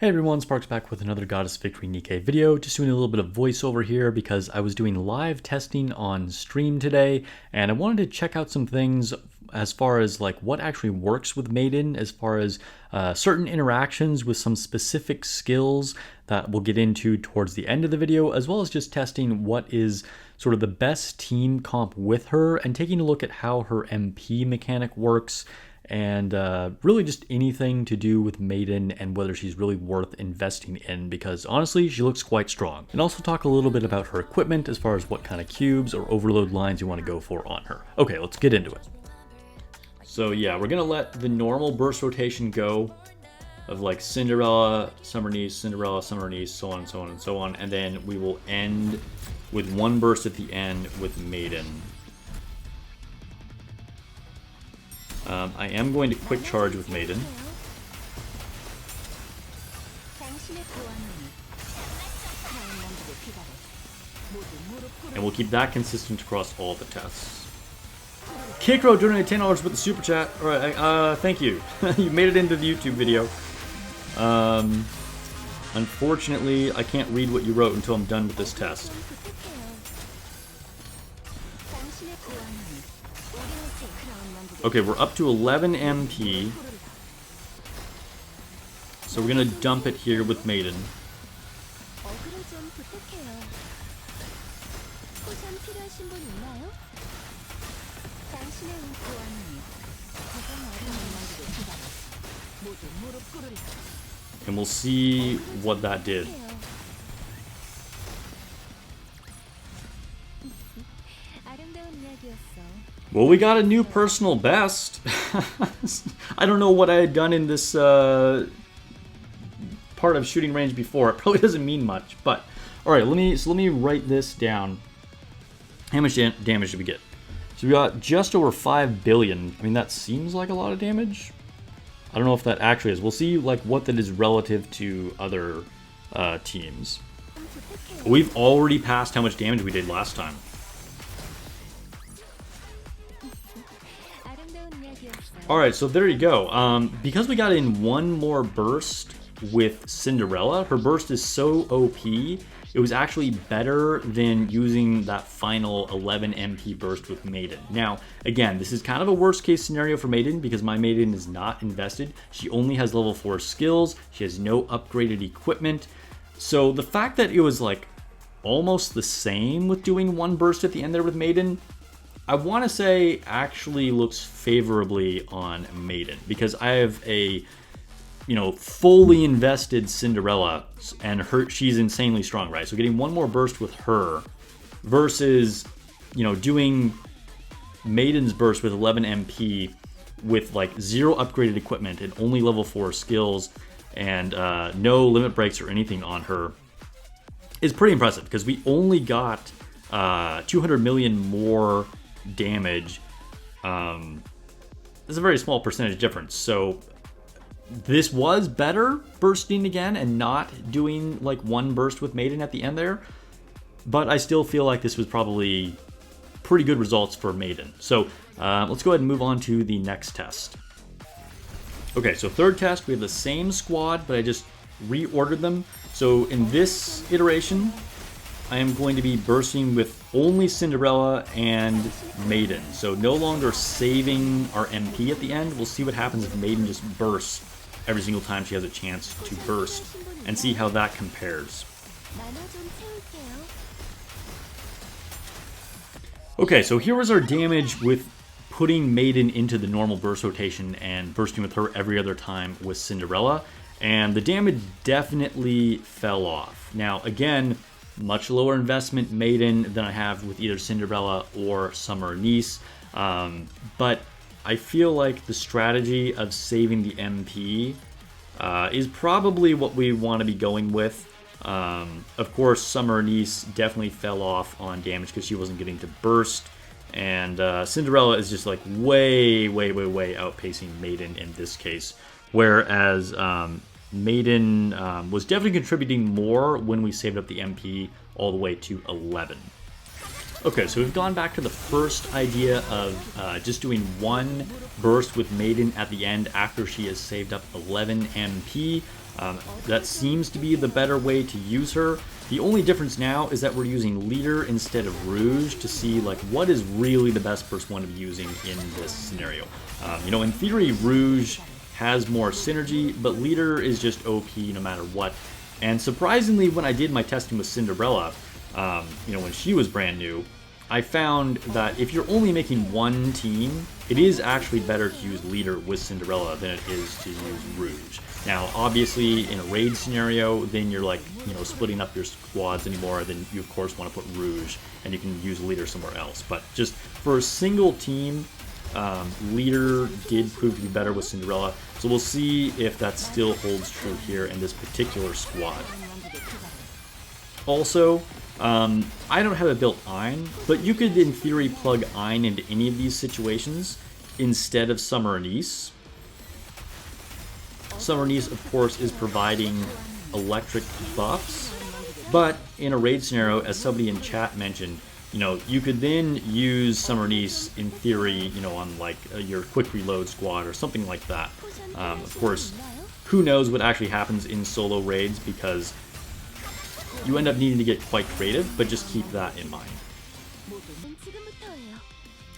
Hey everyone, Sparks back with another Goddess Victory Nikke video. Just doing a little bit of voiceover here because I was doing live testing on stream today and I wanted to check out some things as far as like what actually works with Maiden, as far as certain interactions with some specific skills that we'll get into towards the end of the video, as well as just testing what is sort of the best team comp with her and taking a look at how her MP mechanic works, and really just anything to do with Maiden and whether she's really worth investing in, because honestly she looks quite strong. And also talk a little bit about her equipment as far as what kind of cubes or overload lines you want to go for on her. Okay, let's get into it. So yeah, we're gonna let the normal burst rotation go of like Cinderella, Summer Niece, Cinderella, Summer Niece, so on and so on and so on, and then we will end with one burst at the end with Maiden. I am going to quick charge with Maiden. And we'll keep that consistent across all the tests. Kikro donated $10 with the super chat. Alright, thank you. You made it into the YouTube video. Unfortunately, I can't read what you wrote until I'm done with this test. Okay, we're up to 11 MP. So we're gonna dump it here with Maiden. And we'll see what that did. Well, we got a new personal best. I don't know what I had done in this part of shooting range before. It probably doesn't mean much, but all right. Let me write this down. How much damage did we get? So we got just over 5 billion. I mean, that seems like a lot of damage. I don't know if that actually is. We'll see like what that is relative to other teams. We've already passed how much damage we did last time. Alright, so there you go. Because we got in one more burst with Cinderella, her burst is so OP, it was actually better than using that final 11 MP burst with Maiden. Now, again, this is kind of a worst case scenario for Maiden because my Maiden is not invested. She only has level 4 skills, she has no upgraded equipment. So the fact that it was like almost the same with doing one burst at the end there with Maiden, I want to say actually looks favorably on Maiden, because I have a, fully invested Cinderella and she's insanely strong, right? So getting one more burst with her versus, doing Maiden's burst with 11 MP with like 0 upgraded equipment and only level 4 skills and no limit breaks or anything on her is pretty impressive, because we only got 200 million more damage. It's a very small percentage difference, so this was better bursting again and not doing like one burst with Maiden at the end there, but I still feel like this was probably pretty good results for Maiden. So let's go ahead and move on to the next test. Okay, so third test, we have the same squad, but I just reordered them. So in this iteration, I am going to be bursting with only Cinderella and Maiden. So no longer saving our MP at the end. We'll see what happens if Maiden just bursts every single time she has a chance to burst and see how that compares. Okay, so here was our damage with putting Maiden into the normal burst rotation and bursting with her every other time with Cinderella. And the damage definitely fell off. Now, again, much lower investment Maiden than I have with either Cinderella or Summer Niece. But I feel like the strategy of saving the MP is probably what we want to be going with. Of course, Summer Niece definitely fell off on damage because she wasn't getting to burst. And Cinderella is just like way outpacing Maiden in this case. Whereas Maiden was definitely contributing more when we saved up the MP all the way to 11. Okay, so we've gone back to the first idea of just doing one burst with Maiden at the end after she has saved up 11 MP. That seems to be the better way to use her. The only difference now is that we're using Leader instead of Rouge to see like what is really the best burst one to be using in this scenario. You know, in theory, Rouge has more synergy, but Leader is just OP no matter what. And surprisingly, when I did my testing with Cinderella, you know, when she was brand new, I found that if you're only making one team, it is actually better to use Leader with Cinderella than it is to use Rouge. Now, obviously, in a raid scenario, then you're like, you know, splitting up your squads anymore, then you of course want to put Rouge, and you can use Leader somewhere else. But just for a single team, Leader did prove to be better with Cinderella, so we'll see if that still holds true here in this particular squad. Also, I don't have it built Ein, but you could in theory plug Ein into any of these situations instead of Summer Anise. Summer Anise, of course, is providing electric buffs, but in a raid scenario, as somebody in chat mentioned, you know, you could then use Summer Anise in theory, you know, on like your quick reload squad or something like that. Of course, who knows what actually happens in solo raids because you end up needing to get quite creative, but just keep that in mind.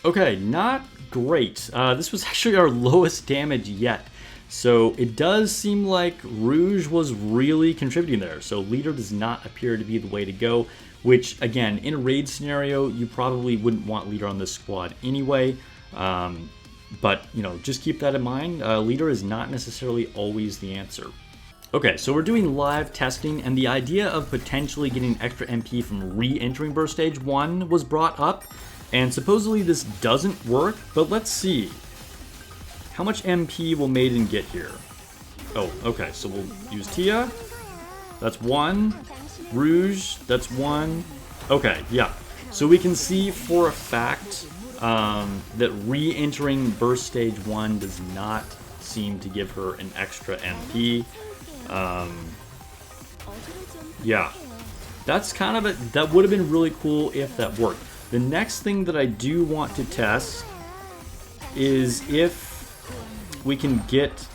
Okay, not great. This was actually our lowest damage yet. So it does seem like Rouge was really contributing there. So Leader does not appear to be the way to go, which again, in a raid scenario, you probably wouldn't want Leader on this squad anyway. But you know, just keep that in mind. Leader is not necessarily always the answer. Okay, so we're doing live testing, and the idea of potentially getting extra MP from re-entering Burst Stage 1 was brought up, and supposedly this doesn't work, but let's see. How much MP will Maiden get here? Oh, okay, so we'll use Tia. That's 1. Rouge, that's 1. Okay, yeah. So we can see for a fact that re-entering Burst Stage 1 does not seem to give her an extra MP. Yeah, that's kind of it. That would have been really cool if that worked. The next thing that I do want to test is if we can get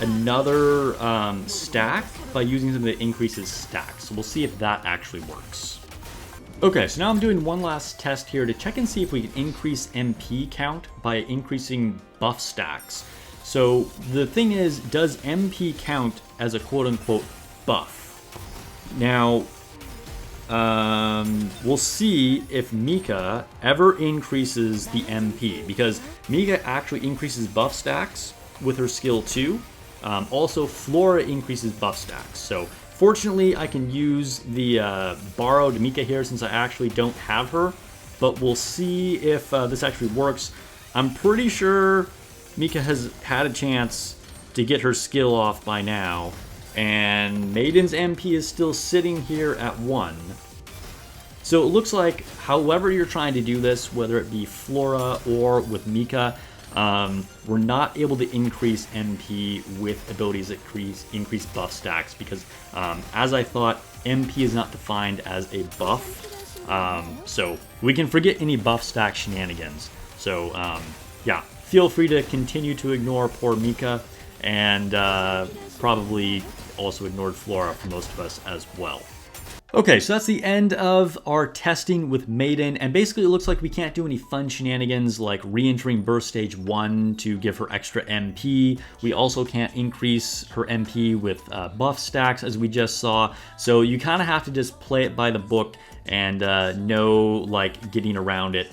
another stack by using something that increases stacks. So we'll see if that actually works. Okay, so now I'm doing one last test here to check and see if we can increase MP count by increasing buff stacks. So the thing is, does MP count as a quote-unquote buff? Now, we'll see if Mika ever increases the MP, because Mika actually increases buff stacks with her skill 2. Also, Flora increases buff stacks. So fortunately, I can use the borrowed Mika here since I actually don't have her, but we'll see if this actually works. I'm pretty sure Mika has had a chance to get her skill off by now, and Maiden's MP is still sitting here at 1. So it looks like however you're trying to do this, whether it be Flora or with Mika, we're not able to increase MP with abilities that increase buff stacks because, as I thought, MP is not defined as a buff. So we can forget any buff stack shenanigans. So yeah, feel free to continue to ignore poor Mika, and probably also ignored Flora for most of us as well. Okay, so that's the end of our testing with Maiden, and basically it looks like we can't do any fun shenanigans like re-entering Burst Stage 1 to give her extra MP. We also can't increase her MP with buff stacks, as we just saw, so you kind of have to just play it by the book and know, like, getting around it.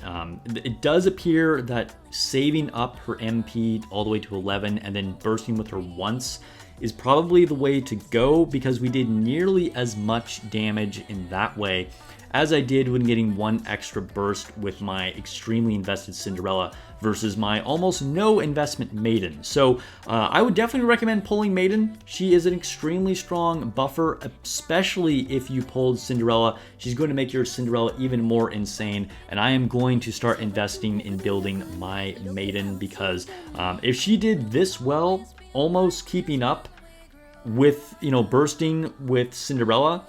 It does appear that saving up her MP all the way to 11 and then bursting with her once is probably the way to go, because we did nearly as much damage in that way as I did when getting one extra burst with my extremely invested Cinderella versus my almost no investment Maiden. So I would definitely recommend pulling Maiden. She is an extremely strong buffer, especially if you pulled Cinderella. She's going to make your Cinderella even more insane, and I am going to start investing in building my Maiden, because if she did this well, almost keeping up with, you know, bursting with Cinderella,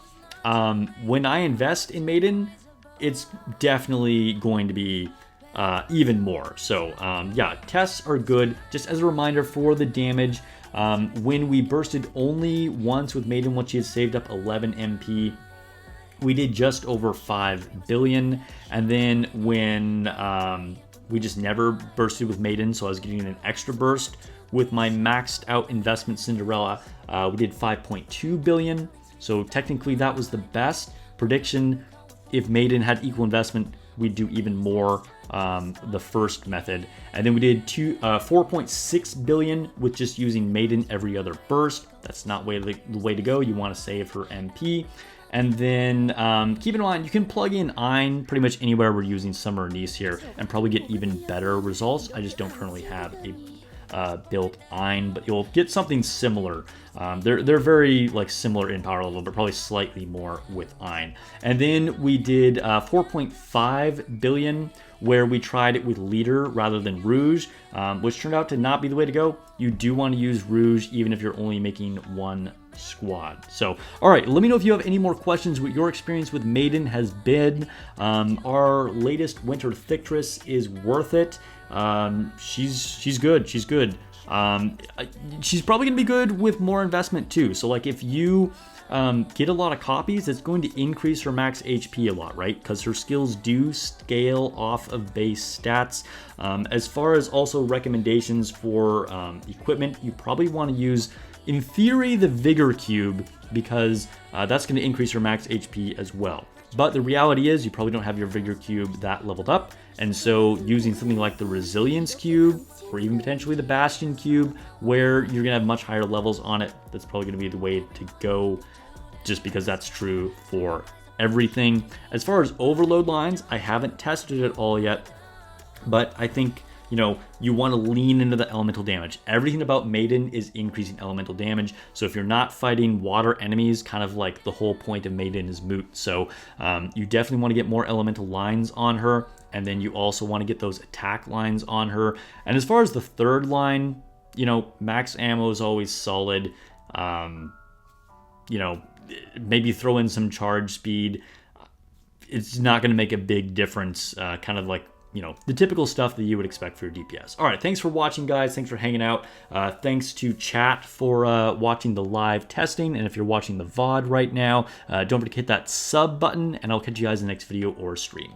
when I invest in Maiden, it's definitely going to be even more. So yeah, tests are good. Just as a reminder for the damage, when we bursted only once with Maiden, once she had saved up 11 MP, we did just over 5 billion. And then when we just never bursted with Maiden, so I was getting an extra burst with my maxed out investment Cinderella, we did 5.2 billion. So technically that was the best prediction. If Maiden had equal investment, we'd do even more, the first method. And then we did 4.6 billion with just using Maiden every other burst. That's not the way to go. You want to save her MP. And then keep in mind, you can plug in Ein pretty much anywhere we're using Summer Niece here and probably get even better results. I just don't currently have a built Ein, but you'll get something similar. They're very like similar in power level, but probably slightly more with Ein. And then we did 4.5 billion where we tried it with Leader rather than Rouge, which turned out to not be the way to go. You do want to use Rouge even if you're only making one squad. So, all right, let me know if you have any more questions, what your experience with Maiden has been. Our latest Winter Thictress is worth it. She's good. She's good. She's probably gonna be good with more investment too. So like if you get a lot of copies, it's going to increase her max HP a lot, right? Because her skills do scale off of base stats. As far as also recommendations for equipment, you probably want to use, in theory, the Vigor Cube, because that's going to increase your max HP as well. But the reality is you probably don't have your Vigor Cube that leveled up, and so using something like the Resilience Cube, or even potentially the Bastion Cube, where you're going to have much higher levels on it, that's probably going to be the way to go, just because that's true for everything. As far as overload lines, I haven't tested it all yet, but I think, you know, you want to lean into the elemental damage. Everything about Maiden is increasing elemental damage. So if you're not fighting water enemies, kind of like the whole point of Maiden is moot. So you definitely want to get more elemental lines on her. And then you also want to get those attack lines on her. And as far as the third line, you know, max ammo is always solid. You know, maybe throw in some charge speed. It's not going to make a big difference. Kind of like, you know, the typical stuff that you would expect for your DPS. All right, thanks for watching, guys. Thanks for hanging out. Thanks to chat for watching the live testing. And if you're watching the VOD right now, don't forget to hit that sub button, and I'll catch you guys in the next video or stream.